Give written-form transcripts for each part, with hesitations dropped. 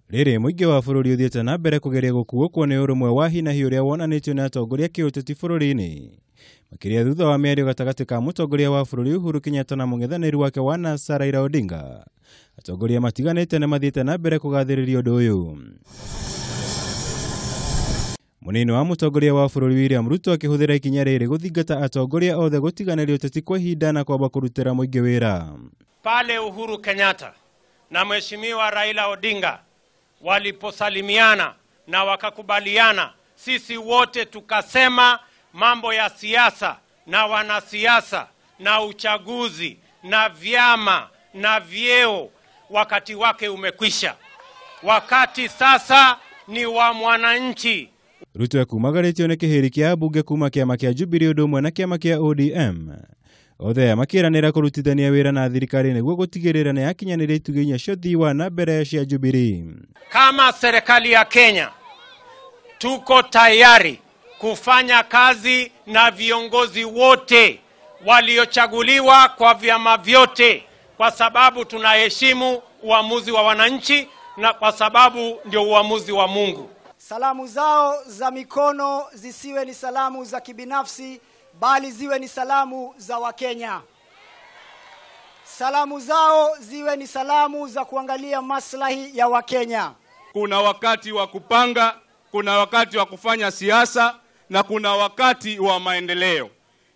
Riri muingi wa bururi uthiete na mbere kugeria gukuukwo ni urumwe wa hinahi uria wonanitio ni atongoria kiuteti bururi-ini makiria thutha wa miario gatagati ka mutongoria wa bururi Uhuru Kenyatta na mung'ethaniri wake wa NASA Raila Odinga. Atongoria matiganite ni mathiete na mbere kugathiriria undu uyu. Munini wa mutongoria wa bururi William Ruto akihuthira ikinya riri guthingata atongoria othe gutiganĩria uteti kwa ihinda na kwamba kurutira muingi wira. Pale Uhuru Kenyatta na Mheshimiwa Raila Odinga waliposalimiana na wakakubaliana, sisi wote tukasema mambo ya siasa na wanasiasa na uchaguzi na vyama na vyeo wakati wake umekwisha. Wakati sasa ni wa mwananchi. Ruto yakumagaritio ni kihiri kia bunge kuma kiama kia Jubilee undu mwena kiama kia ODM. Othe makiranira kurutithania wira na thirikari niguo gutigirira ni yakinyaniria ituginya cio thiwa na mbere cia Jubilee. Kama serikali ya Kenya tuko tayari kufanya kazi na viongozi wote waliochaguliwa kwa vyama vyote, kwa sababu tunaheshimu uamuzi wa wananchi na kwa sababu ndio uamuzi wa Mungu. Salamu zao za mikono zisiwe ni salamu za kibinafsi, bali ziwe ni salamu za Wakenya. Salamu zao ziwe ni salamu za kuangalia maslahi ya Wakenya. Kuna wakati wa kupanga, kuna wakati wa kufanya siasa na kuna wakati wa maendeleo.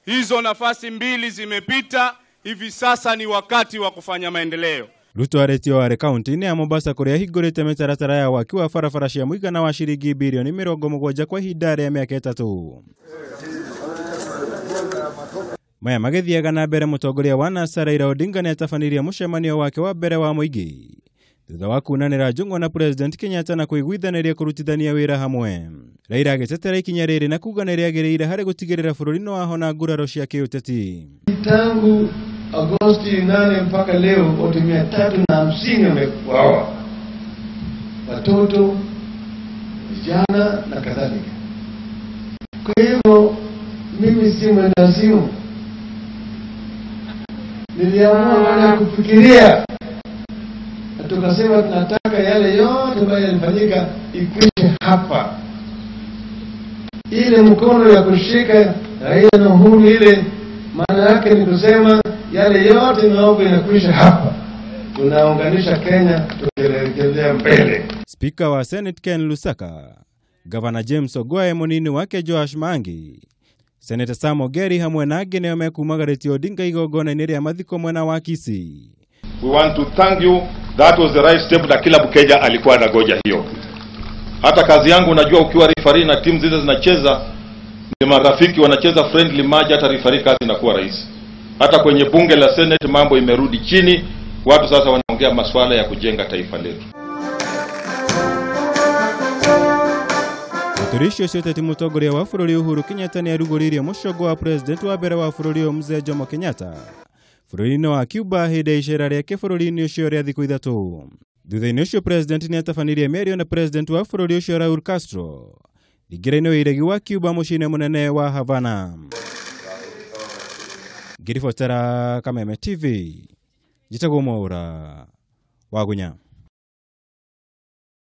Hizo nafasi mbili zimepita, hivi sasa ni wakati wa kufanya maendeleo. Ruto aretio are county ya Mombasa kuria hingurite mitaratara ya waki wa barabara cia muigana wa ciringi bilioni 70 kwa ihinda ria miaka 3. Maya magithiaga na mbere mutongoria wa NASA Raila Odinga ni atafaniria mucemanio wake wa mbere wa muingi thutha wa kunanira njung'wa na President Kenyatta na kuiguithaniria kurutithania wira hamwe. Raila agitetera ikinya riri na kuga ni riagiriire hari gutigirira bururi no ahona nguraro cia kiuteti. Tangu Agosti 8 mpaka leo watu 350 wameuawa, watoto, vijana na kadhalika. Kwa hivyo mimi si mwendazimu, niliamua baada ya kufikiria na tukasema tunataka yale yote ambayo yalifanyika ikwishe hapa. Ile mkono ya kushika Raila na Uhuru, ile maana yake ni kusema yale yote maovu yanakwisha hapa. Tunaunganisha Kenya, tuendelee mbele. Speaker wa Senate Ken Lusaka, Governor James Ogwae, Munini wake Joash Mangi, Senator Sam Ogeri hamwe na angĩ nĩo mekumagaritio Odinga igongona-inĩ rĩa mathiko mwena wa Kisii. We want to thank you. That was the right step, na kila Mkenya alikuwa anagoja hiyo. Hata kazi yangu unajua, ukiwa referee na timu zile zinacheza ni marafiki, wanacheza friendly match, hata referee kazi inakuwa rahisi. Hata kwenye bunge la Senate mambo imerudi chini, watu sasa wanaongea masuala ya kujenga taifa letu. Turisho cioteti mutongoria wa bururi Uhuru Kenyatta ni arugoririe mucogo wa president wa mbere wa bururi Mzee Jomo Kenyatta bururi-ini wa akiuga hĩndĩ icera rĩake bururi-ini ucio rĩa thikũ 3. Thutha-inĩ ucio president ni atafanirie mĩario na president wa bururi ucio Raul Castro thingĩra-inĩ wa iregi wa akiuga mũciĩ mũnene wa Havana. Ngiribotera Kameme TV, njĩtagwo Mwaura wa Gunya.